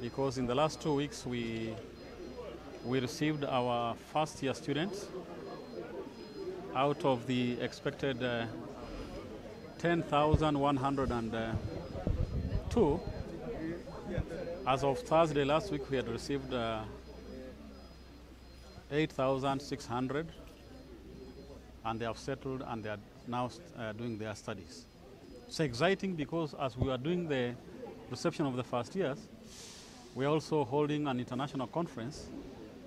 because in the last 2 weeks we received our first year students out of the expected 10,102. As of Thursday last week, we had received 8,600, and they have settled and they are now doing their studies. It's exciting because as we are doing the reception of the first years, we are also holding an international conference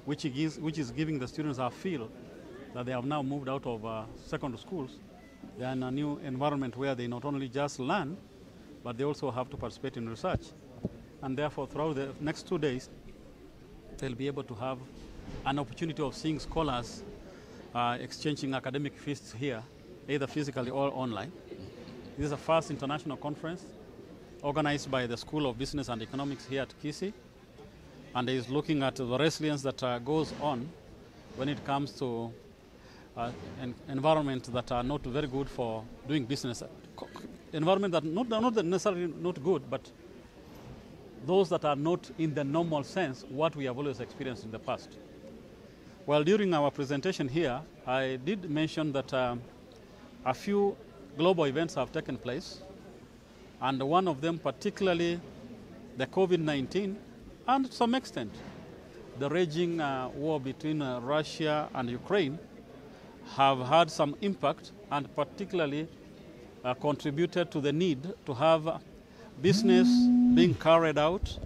which is giving the students a feel that they have now moved out of secondary schools. They are in a new environment where they not only just learn, but they also have to participate in research. And therefore, throughout the next 2 days, they'll be able to have an opportunity of seeing scholars exchanging academic feasts here, either physically or online. This is the first international conference organized by the School of Business and Economics here at Kisii, and is looking at the resilience that goes on when it comes to an environment that are not very good for doing business. Environment that not necessarily not good, but those that are not in the normal sense, what we have always experienced in the past. Well, during our presentation here, I did mention that a few global events have taken place, and one of them particularly the COVID-19, and to some extent the raging war between Russia and Ukraine have had some impact, and particularly contributed to the need to have business being carried out,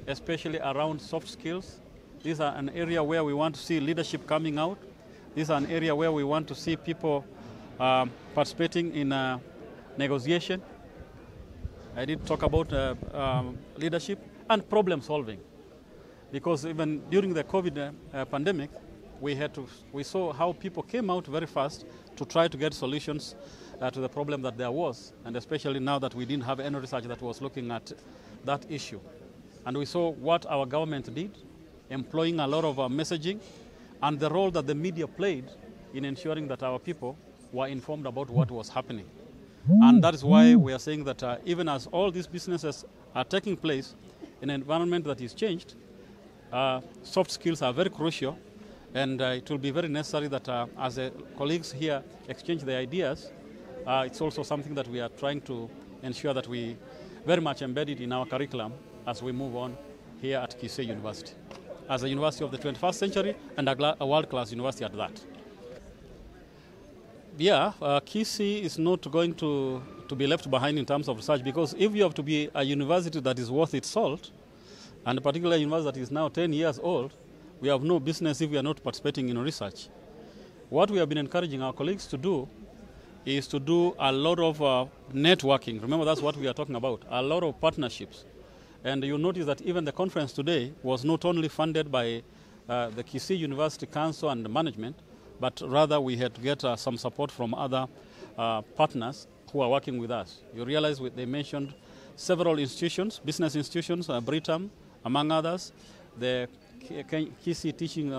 especially around soft skills. These are an area where we want to see leadership coming out. These are an area where we want to see people participating in negotiation. I did talk about leadership and problem solving, because even during the COVID pandemic, we saw how people came out very fast to try to get solutions to the problem that there was, and especially now that we didn't have any research that was looking at that issue. And we saw what our government did, employing a lot of messaging, and the role that the media played in ensuring that our people were informed about what was happening. And that is why we are saying that even as all these businesses are taking place in an environment that is changed, soft skills are very crucial, and it will be very necessary that as the colleagues here exchange their ideas, it's also something that we are trying to ensure that we very much embed it in our curriculum as we move on here at Kisii University, as a university of the 21st century and a world-class university at that. Yeah, Kisii is not going to be left behind in terms of research, because if you have to be a university that is worth its salt, and a particular university that is now 10 years old, we have no business if we are not participating in research. What we have been encouraging our colleagues to do is to do a lot of networking. Remember, that's what we are talking about, a lot of partnerships. And you'll notice that even the conference today was not only funded by the Kisii University Council and the management, but rather we had to get some support from other partners who are working with us. You realize they mentioned several institutions, business institutions, Britam, among others, the Kisii Teaching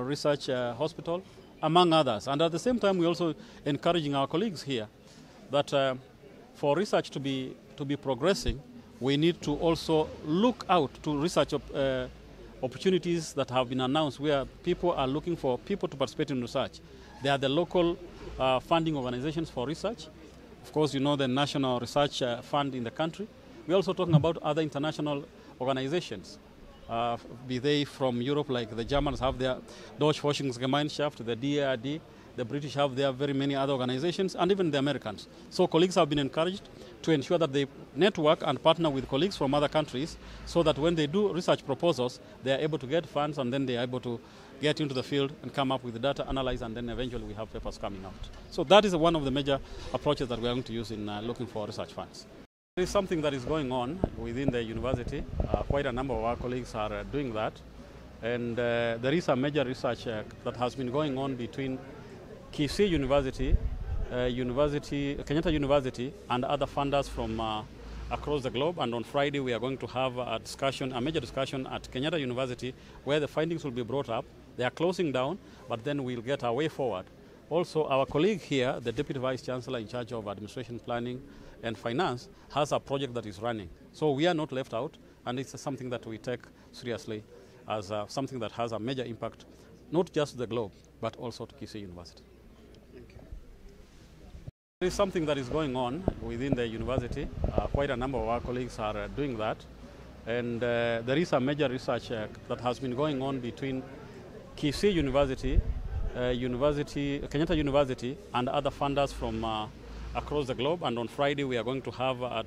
Research Hospital, among others. And at the same time, we're also encouraging our colleagues here that for research to be progressing, we need to also look out to research opportunities that have been announced where people are looking for people to participate in research. They are the local funding organizations for research. Of course, you know the National Research Fund in the country. We're also talking about other international organizations, be they from Europe, like the Germans have their Deutsche Forschungsgemeinschaft, the DARD, the British have their very many other organizations, and even the Americans. So colleagues have been encouraged to ensure that they network and partner with colleagues from other countries, so that when they do research proposals, they are able to get funds, and then they are able to get into the field and come up with the data, analyze, and then eventually we have papers coming out. So that is one of the major approaches that we are going to use in looking for research funds. There is something that is going on within the university. Quite a number of our colleagues are doing that. And there is a major research that has been going on between Kisii University, Kenyatta University, and other funders from across the globe. And on Friday, we are going to have a major discussion at Kenyatta University, where the findings will be brought up. They are closing down, but then we'll get our way forward. Also, our colleague here, the Deputy Vice Chancellor in charge of Administration, Planning, and Finance, has a project that is running. So we are not left out, and it's something that we take seriously as something that has a major impact, not just to the globe, but also to Kisii University. Thank you. There is something that is going on within the university. Quite a number of our colleagues are doing that. And there is a major research that has been going on between Kisii University, Kenyatta University, and other funders from across the globe. And on Friday, we are going to have a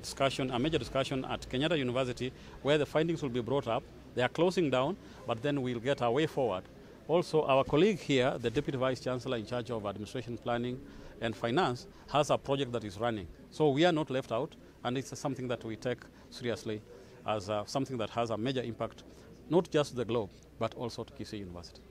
major discussion at Kenyatta University, where the findings will be brought up. They are closing down, but then we'll get our way forward. Also, our colleague here, the Deputy Vice Chancellor in charge of Administration, Planning, and Finance, has a project that is running. So we are not left out, and it's something that we take seriously as something that has a major impact, not just to the globe, but also to Kisii University.